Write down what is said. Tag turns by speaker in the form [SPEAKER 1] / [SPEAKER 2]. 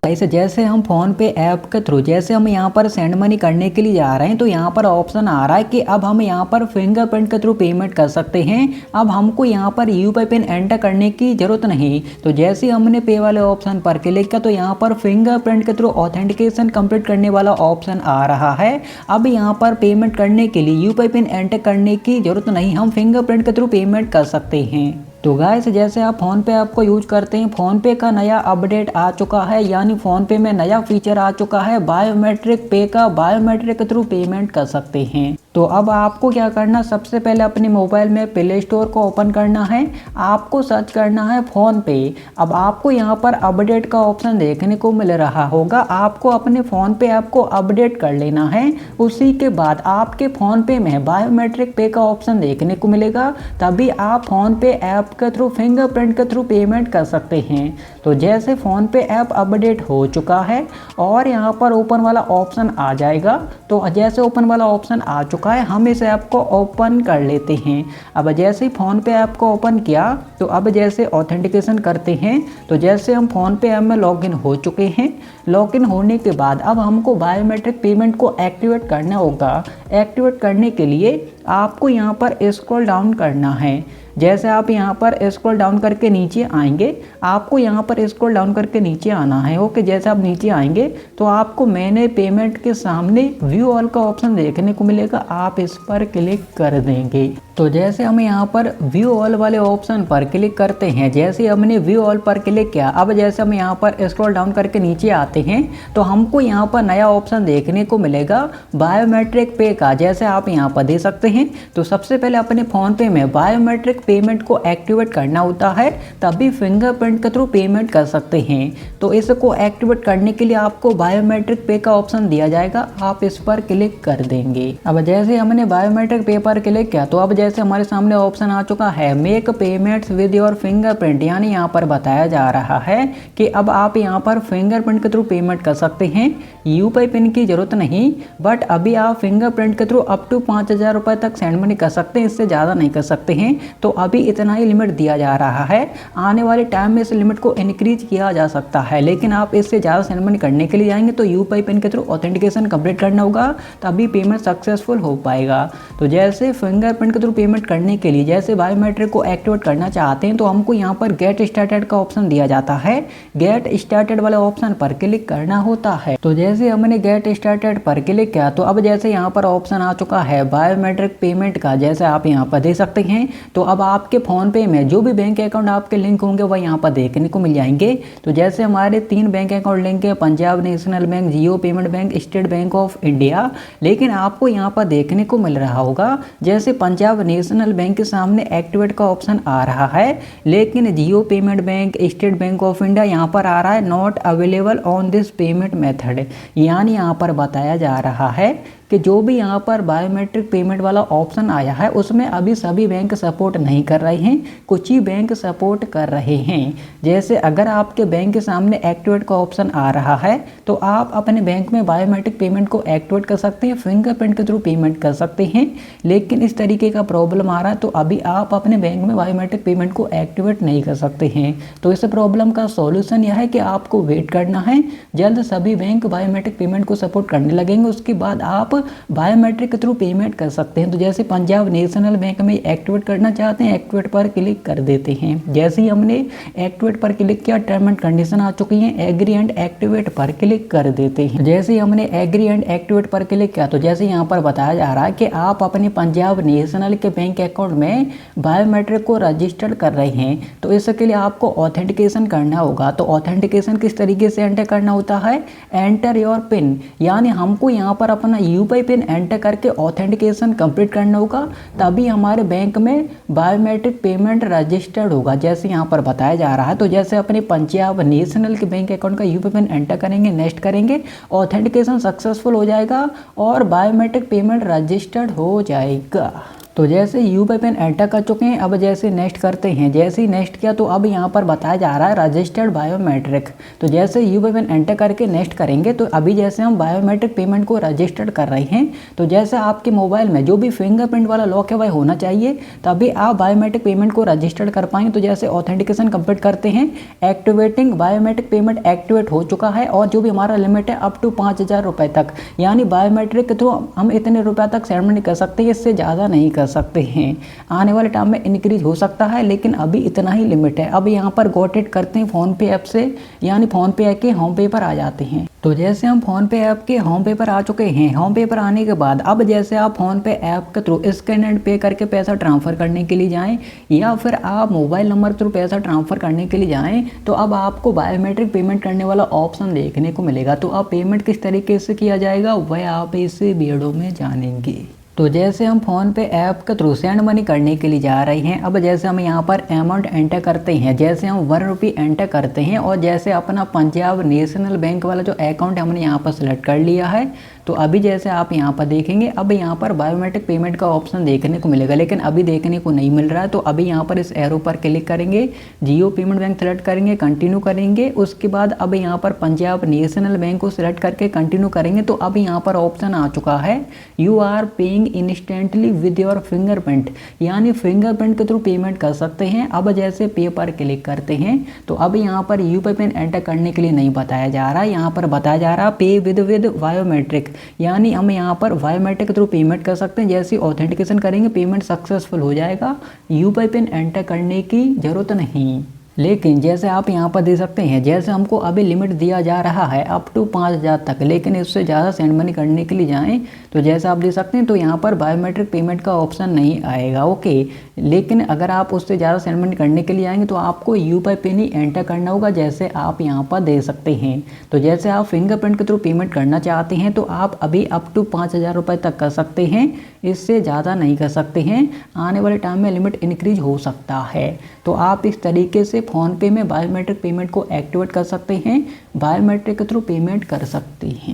[SPEAKER 1] ऐसे जैसे हम फ़ोन पे ऐप के थ्रू जैसे हम यहाँ पर सेंड मनी करने के लिए जा रहे हैं, तो यहाँ पर ऑप्शन आ रहा है कि अब हम यहाँ पर फिंगरप्रिंट के थ्रू पेमेंट कर सकते हैं। अब हमको यहाँ पर यूपीआई पिन एंटर करने की ज़रूरत नहीं। तो जैसे हमने पे वाले ऑप्शन पर क्लिक किया तो यहाँ पर फिंगरप्रिंट के थ्रू ऑथेंटिकेशन कंप्लीट करने वाला ऑप्शन आ रहा है। अब यहाँ पर पेमेंट करने के लिए यूपीआई पिन एंटर करने की ज़रूरत नहीं, हम फिंगरप्रिंट के थ्रू पेमेंट कर सकते हैं। तो गाइस जैसे आप फ़ोनपे ऐप को यूज करते हैं, फ़ोनपे का नया अपडेट आ चुका है, यानी फ़ोनपे में नया फीचर आ चुका है बायोमेट्रिक पे का। बायोमेट्रिक के थ्रू पेमेंट कर सकते हैं। तो अब आपको क्या करना, सबसे पहले अपने मोबाइल में प्ले स्टोर को ओपन करना है, आपको सर्च करना है फ़ोनपे। अब आपको यहाँ पर अपडेट का ऑप्शन देखने को मिल रहा होगा, आपको अपने फ़ोनपे ऐप को अपडेट कर लेना है। उसी के बाद आपके फ़ोनपे में बायोमेट्रिक पे का ऑप्शन देखने को मिलेगा, तभी आप फ़ोनपे ऐप के थ्रू फिंगरप्रिंट के थ्रू पेमेंट कर सकते हैं। तो जैसे फ़ोनपे ऐप अपडेट हो चुका है और यहाँ पर ओपन वाला ऑप्शन आ जाएगा, तो जैसे ओपन वाला ऑप्शन आ चुका है, हम इस ऐप को ओपन कर लेते हैं। अब जैसे ही फ़ोनपे ऐप को ओपन किया तो अब जैसे ऑथेंटिकेशन करते हैं, तो जैसे हम फ़ोनपे ऐप में लॉगिन हो चुके हैं, लॉगिन होने के बाद अब हमको बायोमेट्रिक पेमेंट को एक्टिवेट करना होगा। एक्टिवेट करने के लिए आपको यहाँ पर स्क्रॉल डाउन करना है। जैसे आप यहाँ पर स्क्रॉल डाउन करके नीचे आएंगे, आपको यहाँ पर स्क्रॉल डाउन करके नीचे आना है। ओके, जैसे आप नीचे आएंगे तो आपको मैंने पेमेंट के सामने व्यू ऑल का ऑप्शन देखने को मिलेगा, आप इस पर क्लिक कर देंगे। तो जैसे हम यहाँ पर व्यू ऑल वाले ऑप्शन पर क्लिक करते हैं, जैसे हमने व्यू ऑल पर क्लिक किया, अब जैसे हम यहाँ पर स्क्रॉल डाउन करके नीचे आते हैं तो हमको यहाँ पर नया ऑप्शन देखने को मिलेगा बायोमेट्रिक पे का। जैसे आप यहाँ पर दे सकते हैं, तो सबसे पहले अपने फ़ोनपे में बायोमेट्रिक पेमेंट को एक्टिवेट करना होता है, तभी फिंगरप्रिंट के थ्रू पेमेंट कर सकते हैं। तो इसको एक्टिवेट करने के लिए आपको बायोमेट्रिक पे का ऑप्शन दिया जाएगा, आप इस पर क्लिक कर देंगे। अब जैसे हमने बायोमेट्रिक पे पर क्लिक किया तो अब जैसे हमारे सामने ऑप्शन आ चुका है make payments with your fingerprint, यानी यहाँ पर बताया जा रहा है कि अब आप यहाँ पर फिंगरप्रिंट के थ्रू पेमेंट कर सकते हैं। यूपीआई पिन की जरूरत नहीं, बट अभी आप फिंगरप्रिंट के थ्रू अप टू 5,000 रुपये तक सेंड मनी कर सकते हैं, इससे ज़्यादा नहीं कर सकते हैं। तो अभी इतना ही लिमिट दिया जा रहा है, आने वाले टाइम में इस लिमिट को इंक्रीज किया जा सकता है, लेकिन आप इससे ज़्यादा सेंड मनी करने के लिए जाएंगे तो यूपीआई पिन के थ्रू ऑथेंटिकेशन कंप्लीट करना होगा, तभी पेमेंट सक्सेसफुल हो पाएगा। तो जैसे फिंगरप्रिंट के थ्रू पेमेंट करने के लिए जैसे बायोमेट्रिक को एक्टिवेट करना चाहते हैं तो हमको यहाँ पर गेट स्टार्टेड का ऑप्शन दिया जाता है, गेट स्टार्टेड वाले ऑप्शन पर क्लिक करना होता है। तो जैसे हमने गेट स्टार्टेड पर क्लिक किया तो अब जैसे यहाँ पर ऑप्शन आ चुका है बायोमेट्रिक पेमेंट का, जैसे आप यहाँ पर दे सकते हैं। तो अब आपके फ़ोनपे में जो भी बैंक अकाउंट आपके लिंक होंगे वह यहाँ पर देखने को मिल जाएंगे। तो जैसे हमारे 3 बैंक अकाउंट लिंक है, Punjab national bank, Jio payment bank, state bank of India, लेकिन आपको यहाँ पर देखने को मिल रहा होगा जैसे पंजाब नेशनल बैंक के सामने एक्टिवेट का ऑप्शन आ रहा है, लेकिन Jio payment bank, state bank of India यहाँ पर आ रहा है not available on this payment method, यानी यहाँ पर बताया जा रहा है कि जो भी यहाँ पर बायोमेट्रिक पेमेंट वाला ऑप्शन आया है उसमें अभी सभी बैंक सपोर्ट नहीं कर रहे हैं, कुछ ही बैंक सपोर्ट कर रहे हैं। जैसे अगर आपके बैंक के सामने एक्टिवेट का ऑप्शन आ रहा है तो आप अपने बैंक में बायोमेट्रिक पेमेंट को एक्टिवेट कर सकते हैं, फिंगरप्रिंट के थ्रू पेमेंट कर सकते हैं, लेकिन इस तरीके का प्रॉब्लम आ रहा है तो अभी आप अपने बैंक में बायोमेट्रिक पेमेंट को एक्टिवेट नहीं कर सकते हैं। तो इस प्रॉब्लम का सॉल्यूशन यह है कि आपको वेट करना है, जल्द सभी बैंक बायोमेट्रिक पेमेंट को सपोर्ट करने लगेंगे, उसके बाद आप बायोमेट्रिक के थ्रू पेमेंट कर सकते हैं। तो जैसे पंजाब नेशनल बैंक में एक्टिवेट करना चाहते हैं, एक्टिवेट पर क्लिक कर देते हैं। जैसे ही हमने एक्टिवेट पर क्लिक किया, टर्म एंड कंडीशन आ चुकी हैं, एग्री एंड एक्टिवेट पर क्लिक कर देते हैं। जैसे ही हमने एग्री एंड एक्टिवेट पर क्लिक किया तो जैसे यहाँ पर बताया जा रहा है कि आप अपने पंजाब नेशनल के बैंक अकाउंट में बायोमेट्रिक को रजिस्टर कर रहे हैं, तो इसके लिए आपको ऑथेंटिकेशन करना होगा। तो ऑथेंटिकेशन किस तरीके से एंटर करना होता है, एंटर योर पिन, यानी हमको यहाँ पर अपना यूपीआई पिन एंटर करके ऑथेंटिकेशन कंप्लीट करना होगा, तभी हमारे बैंक में बायोमेट्रिक पेमेंट रजिस्टर्ड होगा, जैसे यहाँ पर बताया जा रहा है। तो जैसे अपने पंजाब नेशनल के बैंक अकाउंट का यूपीआई पिन एंटर करेंगे, नेक्स्ट करेंगे, ऑथेंटिकेशन सक्सेसफुल हो जाएगा और बायोमेट्रिक पेमेंट रजिस्टर्ड हो जाएगा। तो जैसे यूपीआई पिन एंटर कर चुके हैं, अब जैसे नेक्स्ट करते हैं। जैसे ही नेक्स्ट किया तो अब यहाँ पर बताया जा रहा है रजिस्टर्ड बायोमेट्रिक। तो जैसे यूपीआई पिन एंटर करके नेक्स्ट करेंगे तो अभी जैसे हम बायोमेट्रिक पेमेंट को रजिस्टर्ड कर रहे हैं, तो जैसे आपके मोबाइल में जो भी फिंगरप्रिंट वाला लॉक है वह होना चाहिए, तभी आप बायोमेट्रिक पेमेंट को रजिस्टर्ड कर पाएंगे। तो जैसे ऑथेंटिकेशन कंप्लीट करते हैं, एक्टिवेटिंग बायोमेट्रिक पेमेंट एक्टिवेट हो चुका है और जो भी हमारा लिमिट है अप टू 5,000 रुपये तक, यानी बायोमेट्रिक के थ्रू हम इतने रुपये तक सेंड मनी कर सकते हैं, इससे ज़्यादा नहीं कर सकते हैं। आने वाले टाइम में इंक्रीज हो सकता है, लेकिन अभी इतना ही लिमिट है। अब यहाँ पर गॉट इट करते हैं फ़ोनपे ऐप से, यानी फ़ोनपे के होम पे पर आ जाते हैं। तो जैसे हम फ़ोनपे ऐप के होम पे पर आ चुके हैं, होम पे पर आने के बाद अब जैसे आप फ़ोनपे ऐप के थ्रू स्कैन एंड पे करके पैसा ट्रांसफ़र करने के लिए जाएं, या फिर आप मोबाइल नंबर के थ्रू पैसा ट्रांसफ़र करने के लिए जाएं, तो अब आपको बायोमेट्रिक पेमेंट करने वाला ऑप्शन देखने को मिलेगा। तो अब पेमेंट किस तरीके से किया जाएगा वह आप इस वीडियो में जानेंगे। तो जैसे हम फ़ोनपे ऐप के थ्रू सेंड मनी करने के लिए जा रहे हैं, अब जैसे हम यहाँ पर अमाउंट एंटर करते हैं, जैसे हम 1 रुपये एंटर करते हैं और जैसे अपना पंजाब नेशनल बैंक वाला जो अकाउंट हमने यहाँ पर सेलेक्ट कर लिया है, तो अभी जैसे आप यहाँ पर देखेंगे अब यहाँ पर बायोमेट्रिक पेमेंट का ऑप्शन देखने को मिलेगा, लेकिन अभी देखने को नहीं मिल रहा है। तो अभी यहाँ पर इस एरो पर क्लिक करेंगे, जियो पेमेंट बैंक सेलेक्ट करेंगे, कंटिन्यू करेंगे। उसके बाद अब यहाँ पर पंजाब नेशनल बैंक को सिलेक्ट करके कंटिन्यू करेंगे। तो अब यहाँ पर ऑप्शन आ चुका है, you are paying instantly with your fingerprint, यानी फिंगरप्रिंट के थ्रू पेमेंट कर सकते हैं। अब जैसे पे पर क्लिक करते हैं तो अब यहाँ पर यूपीआई पिन एंटर करने के लिए नहीं बताया जा रहा है, यहाँ पर बताया जा रहा है पे विद बायोमेट्रिक, यानी हम यहाँ पर बायोमेट्रिक के थ्रू पेमेंट कर सकते हैं। जैसे ऑथेंटिकेशन करेंगे पेमेंट सक्सेसफुल हो जाएगा, यूपीआई पिन एंटर करने की ज़रूरत नहीं। लेकिन जैसे आप यहाँ पर दे सकते हैं, जैसे हमको अभी लिमिट दिया जा रहा है अप टू 5,000 तक, लेकिन इससे ज़्यादा सेंड मनी करने के लिए जाएं तो जैसे आप दे सकते हैं तो यहाँ पर बायोमेट्रिक पेमेंट का ऑप्शन नहीं आएगा, ओके। लेकिन अगर आप उससे ज़्यादा सेंड मनी करने के लिए आएंगे तो आपको यूपीआई पिन ही एंटर करना होगा, जैसे आप यहाँ पर दे सकते हैं। तो जैसे आप फिंगरप्रिंट के थ्रू पेमेंट करना चाहते हैं तो आप अभी अप टू 5,000 रुपये तक कर सकते हैं, इससे ज़्यादा नहीं कर सकते हैं। आने वाले टाइम में लिमिट इंक्रीज हो सकता है। तो आप इस तरीके से फ़ोनपे में बायोमेट्रिक पेमेंट को एक्टिवेट कर सकते हैं, बायोमेट्रिक के थ्रू पेमेंट कर सकते हैं।